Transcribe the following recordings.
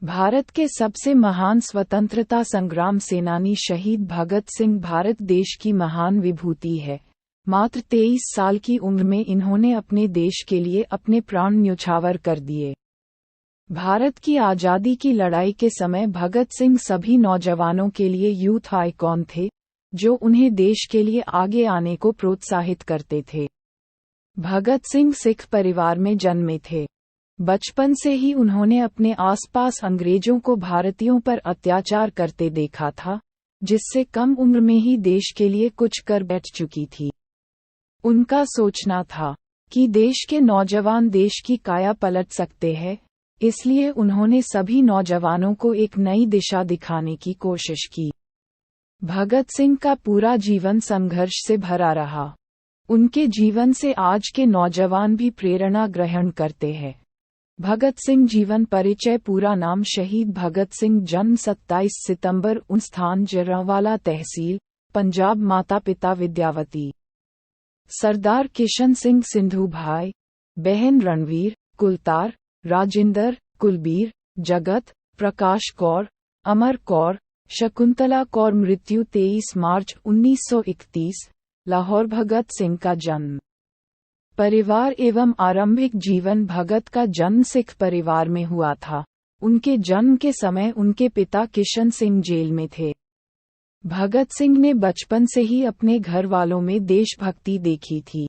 भारत के सबसे महान स्वतंत्रता संग्राम सेनानी शहीद भगत सिंह भारत देश की महान विभूति है। मात्र 23 साल की उम्र में इन्होंने अपने देश के लिए अपने प्राण न्यौछावर कर दिए। भारत की आज़ादी की लड़ाई के समय भगत सिंह सभी नौजवानों के लिए यूथ आइकॉन थे, जो उन्हें देश के लिए आगे आने को प्रोत्साहित करते थे। भगत सिंह सिख परिवार में जन्मे थे। बचपन से ही उन्होंने अपने आसपास अंग्रेजों को भारतीयों पर अत्याचार करते देखा था, जिससे कम उम्र में ही देश के लिए कुछ कर बैठ चुकी थी। उनका सोचना था कि देश के नौजवान देश की काया पलट सकते हैं, इसलिए उन्होंने सभी नौजवानों को एक नई दिशा दिखाने की कोशिश की। भगत सिंह का पूरा जीवन संघर्ष से भरा रहा। उनके जीवन से आज के नौजवान भी प्रेरणा ग्रहण करते हैं। भगत सिंह जीवन परिचय। पूरा नाम शहीद भगत सिंह, जन्म 27 सितंबर, स्थान जरावाला तहसील, पंजाब, माता पिता विद्यावती। सरदार किशन सिंह सिंधु भाई, बहन रणवीर, कुलतार, राजिंदर, कुलबीर, जगत, प्रकाश कौर, अमर कौर, शकुंतला कौर। मृत्यु 23 मार्च 1931, लाहौर। भगत सिंह का जन्म। परिवार एवं आरंभिक जीवन। भगत का जन्म सिख परिवार में हुआ था। उनके जन्म के समय उनके पिता किशन सिंह जेल में थे। भगत सिंह ने बचपन से ही अपने घर वालों में देशभक्ति देखी थी।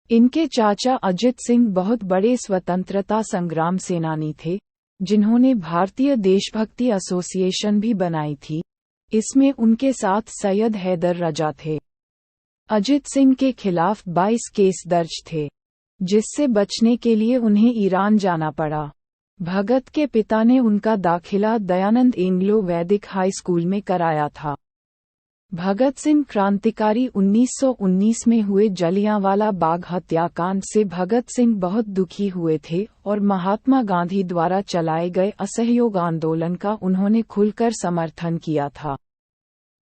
इनके चाचा अजित सिंह बहुत बड़े स्वतंत्रता संग्राम सेनानी थे, जिन्होंने भारतीय देशभक्ति एसोसिएशन भी बनाई थी। इसमें उनके साथ सैयद हैदर रजा थे। अजित सिंह के खिलाफ 22 केस दर्ज थे, जिससे बचने के लिए उन्हें ईरान जाना पड़ा। भगत के पिता ने उनका दाखिला दयानंद एंग्लो वैदिक हाई स्कूल में कराया था। भगत सिंह क्रांतिकारी 1919 में हुए जलियांवाला बाग हत्याकांड से भगत सिंह बहुत दुखी हुए थे और महात्मा गांधी द्वारा चलाए गए असहयोग आंदोलन का उन्होंने खुलकर समर्थन किया था।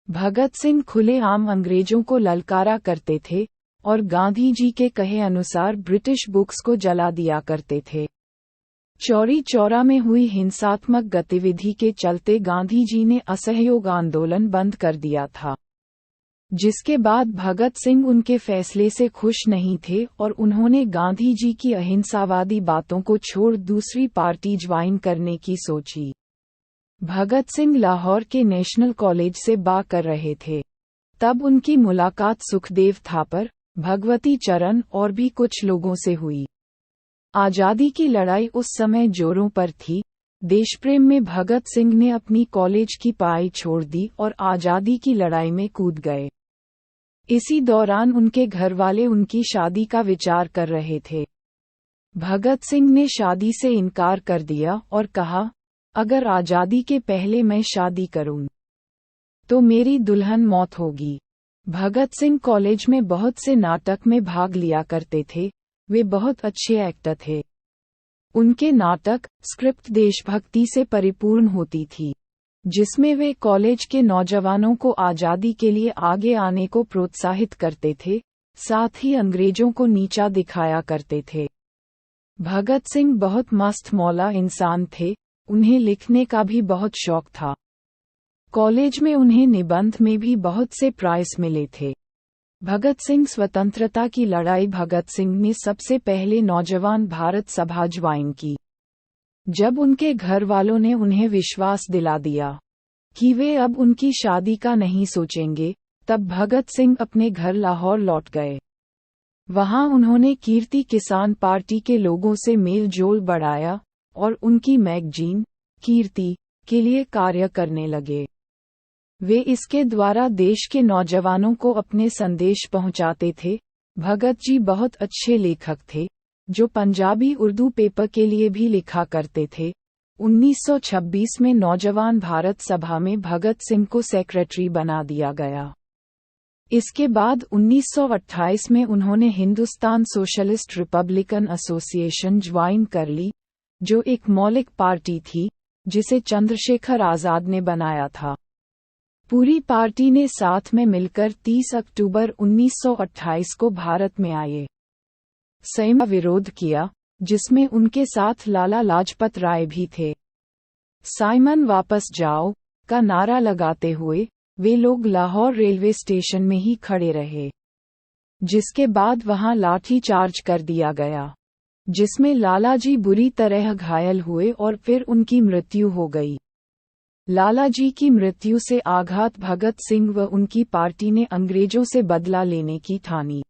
भगत सिंह खुलेआम अंग्रेजों को ललकारा करते थे और गांधी जी के कहे अनुसार ब्रिटिश बुक्स को जला दिया करते थे। चौरी चौरा में हुई हिंसात्मक गतिविधि के चलते गांधी जी ने असहयोग आंदोलन बंद कर दिया था, जिसके बाद भगत सिंह उनके फैसले से खुश नहीं थे और उन्होंने गांधी जी की अहिंसावादी बातों को छोड़ दूसरी पार्टी ज्वाइन करने की सोची। भगत सिंह लाहौर के नेशनल कॉलेज से बा कर रहे थे। तब उनकी मुलाकात सुखदेव थापर, भगवती चरण और भी कुछ लोगों से हुई। आज़ादी की लड़ाई उस समय जोरों पर थी। देशप्रेम में भगत सिंह ने अपनी कॉलेज की पढ़ाई छोड़ दी और आज़ादी की लड़ाई में कूद गए। इसी दौरान उनके घरवाले उनकी शादी का विचार कर रहे थे। भगत सिंह ने शादी से इनकार कर दिया और कहा, अगर आज़ादी के पहले मैं शादी करूं तो मेरी दुल्हन मौत होगी। भगत सिंह कॉलेज में बहुत से नाटक में भाग लिया करते थे। वे बहुत अच्छे एक्टर थे। उनके नाटक, स्क्रिप्ट देशभक्ति से परिपूर्ण होती थी, जिसमें वे कॉलेज के नौजवानों को आज़ादी के लिए आगे आने को प्रोत्साहित करते थे, साथ ही अंग्रेजों को नीचा दिखाया करते थे। भगत सिंह बहुत मस्त मौला इंसान थे। उन्हें लिखने का भी बहुत शौक था। कॉलेज में उन्हें निबंध में भी बहुत से प्राइज मिले थे। भगत सिंह स्वतंत्रता की लड़ाई। भगत सिंह ने सबसे पहले नौजवान भारत सभा ज्वाइन की। जब उनके घर वालों ने उन्हें विश्वास दिला दिया कि वे अब उनकी शादी का नहीं सोचेंगे, तब भगत सिंह अपने घर लाहौर लौट गए। वहां उन्होंने कीर्ति किसान पार्टी के लोगों से मेल जोल बढ़ाया और उनकी मैगजीन, कीर्ति, के लिए कार्य करने लगे। वे इसके द्वारा देश के नौजवानों को अपने संदेश पहुंचाते थे। भगत जी बहुत अच्छे लेखक थे, जो पंजाबी उर्दू पेपर के लिए भी लिखा करते थे। 1926 में नौजवान भारत सभा में भगत सिंह को सेक्रेटरी बना दिया गया। इसके बाद 1928 में उन्होंने Hindustan socialist Republican association join कर ली, जो एक मौलिक पार्टी थी, जिसे चंद्रशेखर आजाद ने बनाया था। पूरी पार्टी ने साथ में मिलकर 30 अक्टूबर 1928 को भारत में आए। संयम का विरोध किया, जिसमें उनके साथ लाला लाजपत राय भी थे। साइमन वापस जाओ का नारा लगाते हुए वे लोग लाहौर रेलवे स्टेशन में ही खड़े रहे, जिसके बाद वहां लाठी चार्ज कर दिया गया, जिसमें लालाजी बुरी तरह घायल हुए और फिर उनकी मृत्यु हो गई। लालाजी की मृत्यु से आघात भगत सिंह व उनकी पार्टी ने अंग्रेजों से बदला लेने की ठानी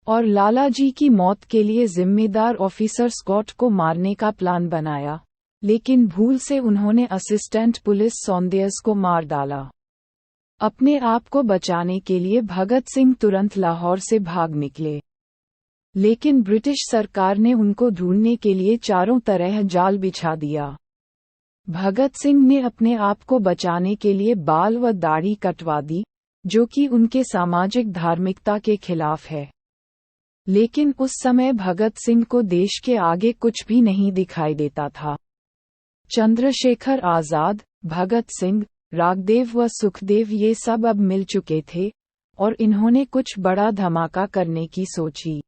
और लालाजी की मौत के लिए जिम्मेदार ऑफिसर स्कॉट को मारने का प्लान बनाया, लेकिन भूल से उन्होंने असिस्टेंट पुलिस सौंदर्स को मार डाला। अपने आप को बचाने के लिए भगत सिंह तुरंत लाहौर से भाग निकले, लेकिन ब्रिटिश सरकार ने उनको ढूंढने के लिए चारों तरह जाल बिछा दिया। भगत सिंह ने अपने आप को बचाने के लिए बाल व दाढ़ी कटवा दी, जो कि उनके सामाजिक धार्मिकता के खिलाफ है। लेकिन उस समय भगत सिंह को देश के आगे कुछ भी नहीं दिखाई देता था। चंद्रशेखर आजाद, भगत सिंह, राघदेव व सुखदेव ये सब अब मिल चुके थे और इन्होंने कुछ बड़ा धमाका करने की सोची।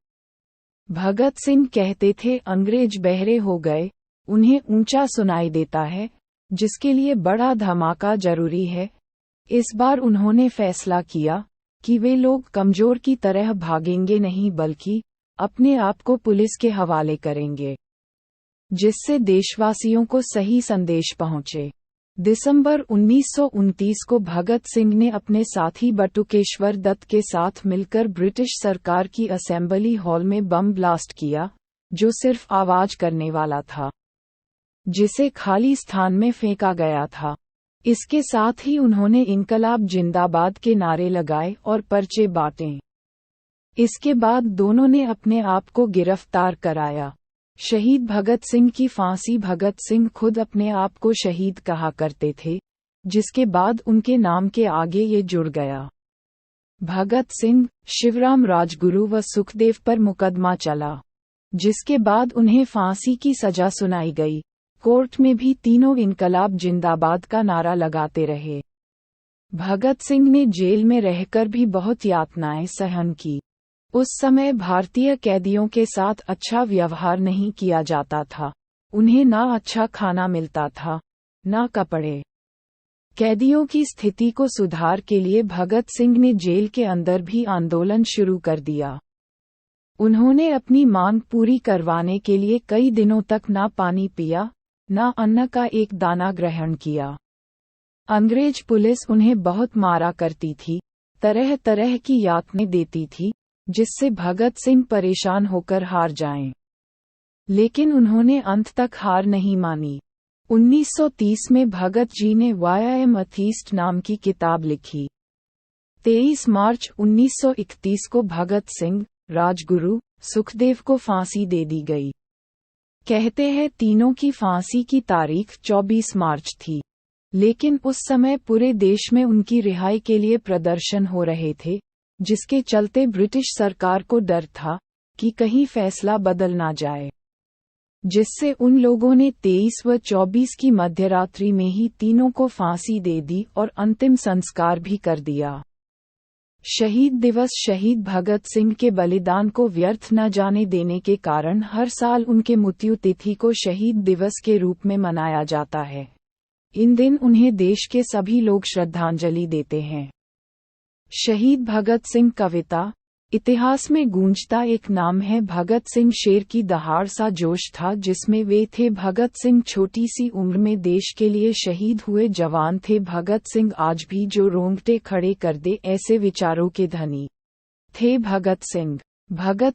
भगत सिंह कहते थे अंग्रेज बहरे हो गए, उन्हें ऊंचा सुनाई देता है, जिसके लिए बड़ा धमाका जरूरी है। इस बार उन्होंने फैसला किया कि वे लोग कमजोर की तरह भागेंगे नहीं बल्कि अपने आप को पुलिस के हवाले करेंगे, जिससे देशवासियों को सही संदेश पहुंचे। दिसंबर 1929 को भगत सिंह ने अपने साथी बटुकेश्वर दत्त के साथ मिलकर ब्रिटिश सरकार की असेंबली हॉल में बम ब्लास्ट किया, जो सिर्फ आवाज करने वाला था, जिसे खाली स्थान में फेंका गया था। इसके साथ ही उन्होंने इनकलाब जिंदाबाद के नारे लगाए और पर्चे बांटे। इसके बाद दोनों ने अपने आप को गिरफ्तार कराया। शहीद भगत सिंह की फांसी। भगत सिंह खुद अपने आप को शहीद कहा करते थे, जिसके बाद उनके नाम के आगे ये जुड़ गया। भगत सिंह, शिवराम राजगुरु व सुखदेव पर मुकदमा चला, जिसके बाद उन्हें फांसी की सजा सुनाई गई। कोर्ट में भी तीनों इनकलाब जिंदाबाद का नारा लगाते रहे। भगत सिंह ने जेल में रहकर भी बहुत यातनाएं सहन की। उस समय भारतीय कैदियों के साथ अच्छा व्यवहार नहीं किया जाता था। उन्हें ना अच्छा खाना मिलता था, ना कपड़े। कैदियों की स्थिति को सुधार के लिए भगत सिंह ने जेल के अंदर भी आंदोलन शुरू कर दिया। उन्होंने अपनी मांग पूरी करवाने के लिए कई दिनों तक ना पानी पिया, ना अन्न का एक दाना ग्रहण किया। अंग्रेज पुलिस उन्हें बहुत मारा करती थी, तरह तरह की यातनाएं देती थी, जिससे भगत सिंह परेशान होकर हार जाएं। लेकिन उन्होंने अंत तक हार नहीं मानी। 1930 में भगत जी ने वाई एम अथीस्ट नाम की किताब लिखी। 23 मार्च 1931 को भगत सिंह, राजगुरु, सुखदेव को फांसी दे दी गई। कहते हैं तीनों की फांसी की तारीख 24 मार्च थी, लेकिन उस समय पूरे देश में उनकी रिहाई के लिए प्रदर्शन हो रहे थे, जिसके चलते ब्रिटिश सरकार को डर था कि कहीं फैसला बदल ना जाए, जिससे उन लोगों ने 23 व 24 की मध्यरात्रि में ही तीनों को फांसी दे दी और अंतिम संस्कार भी कर दिया। शहीद दिवस शहीद भगत सिंह के बलिदान को व्यर्थ न जाने देने के कारण हर साल उनके मृत्यु तिथि को शहीद दिवस के रूप में मनाया जाता है। इन दिन उन्हें देश के सभी लोग श्रद्धांजलि देते हैं। शहीद भगत सिंह कविता। इतिहास में गूंजता एक नाम है भगत सिंह। शेर की दहाड़ सा जोश था जिसमें वे थे। भगत सिंह छोटी सी उम्र में देश के लिए शहीद हुए जवान थे। भगत सिंह आज भी जो रोंगटे खड़े कर दे ऐसे विचारों के धनी थे। भगत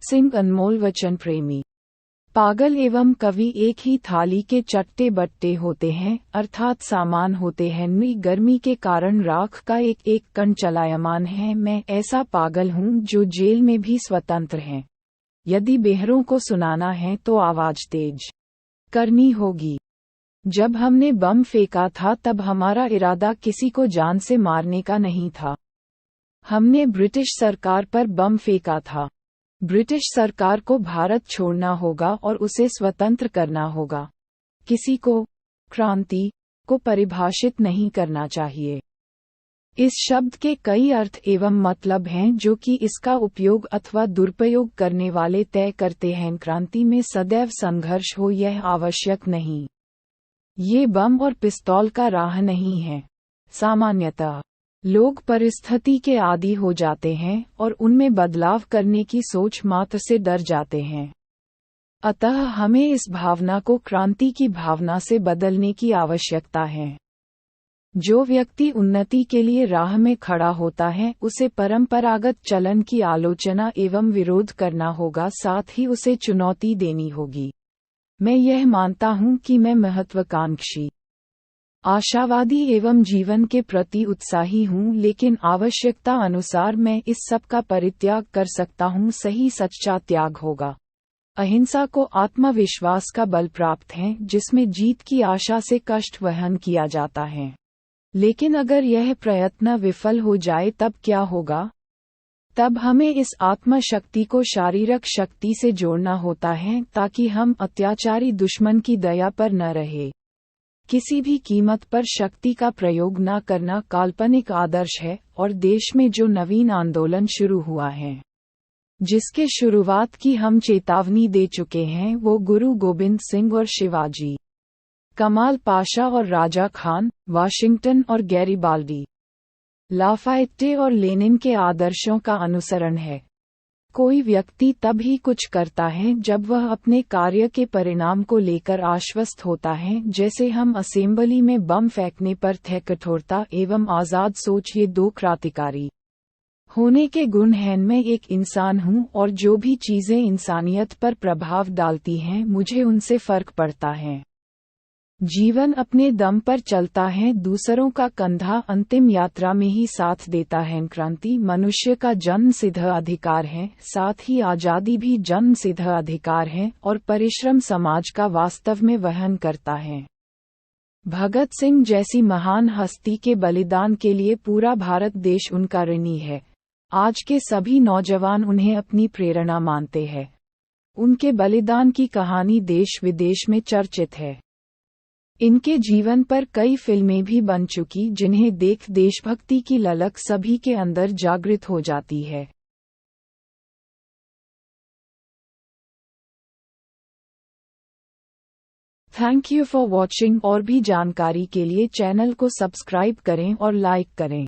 सिंह अनमोल वचन प्रेमी, पागल एवं कवि एक ही थाली के चट्टे बट्टे होते हैं, अर्थात सामान होते हैं। गर्मी के कारण राख का एक एक कण चलायमान है। मैं ऐसा पागल हूँ जो जेल में भी स्वतंत्र है। यदि बेहरों को सुनाना है तो आवाज तेज करनी होगी। जब हमने बम फेंका था तब हमारा इरादा किसी को जान से मारने का नहीं था। हमने ब्रिटिश सरकार पर बम फेंका था। ब्रिटिश सरकार को भारत छोड़ना होगा और उसे स्वतंत्र करना होगा। किसी को क्रांति को परिभाषित नहीं करना चाहिए। इस शब्द के कई अर्थ एवं मतलब हैं जो कि इसका उपयोग अथवा दुरुपयोग करने वाले तय करते हैं। क्रांति में सदैव संघर्ष हो यह आवश्यक नहीं। ये बम और पिस्तौल का राह नहीं है। सामान्यतः लोग परिस्थिति के आदी हो जाते हैं और उनमें बदलाव करने की सोच मात्र से डर जाते हैं। अतः हमें इस भावना को क्रांति की भावना से बदलने की आवश्यकता है। जो व्यक्ति उन्नति के लिए राह में खड़ा होता है उसे परंपरागत चलन की आलोचना एवं विरोध करना होगा, साथ ही उसे चुनौती देनी होगी। मैं यह मानता हूँ कि मैं महत्वाकांक्षी, आशावादी एवं जीवन के प्रति उत्साही हूँ, लेकिन आवश्यकता अनुसार मैं इस सब का परित्याग कर सकता हूँ। सही सच्चा त्याग होगा। अहिंसा को आत्मविश्वास का बल प्राप्त है जिसमें जीत की आशा से कष्ट वहन किया जाता है। लेकिन अगर यह प्रयत्न विफल हो जाए तब क्या होगा? तब हमें इस आत्मशक्ति को शारीरिक शक्ति से जोड़ना होता है ताकि हम अत्याचारी दुश्मन की दया पर न रहे। किसी भी कीमत पर शक्ति का प्रयोग न करना काल्पनिक आदर्श है और देश में जो नवीन आंदोलन शुरू हुआ है, जिसके शुरुआत की हम चेतावनी दे चुके हैं, वो गुरु गोबिंद सिंह और शिवाजी, कमाल पाशा और राजा खान, वाशिंगटन और गैरिबाल्डी, लाफायेट्टे और लेनिन के आदर्शों का अनुसरण है। कोई व्यक्ति तब ही कुछ करता है जब वह अपने कार्य के परिणाम को लेकर आश्वस्त होता है, जैसे हम असेंबली में बम फेंकने पर थे। कठोरता एवं आज़ाद सोच, ये दो क्रांतिकारी होने के गुण हैं। मैं एक इंसान हूँ और जो भी चीज़ें इंसानियत पर प्रभाव डालती हैं मुझे उनसे फर्क पड़ता है। जीवन अपने दम पर चलता है, दूसरों का कंधा अंतिम यात्रा में ही साथ देता है। क्रांति मनुष्य का जन्म सिद्ध अधिकार है, साथ ही आज़ादी भी जन्म सिद्ध अधिकार है और परिश्रम समाज का वास्तव में वहन करता है। भगत सिंह जैसी महान हस्ती के बलिदान के लिए पूरा भारत देश उनका ऋणी है। आज के सभी नौजवान उन्हें अपनी प्रेरणा मानते हैं। उनके बलिदान की कहानी देश विदेश में चर्चित है। इनके जीवन पर कई फिल्में भी बन चुकी, जिन्हें देख देशभक्ति की ललक सभी के अंदर जागृत हो जाती है। Thank you for watching. और भी जानकारी के लिए चैनल को सब्सक्राइब करें और लाइक करें।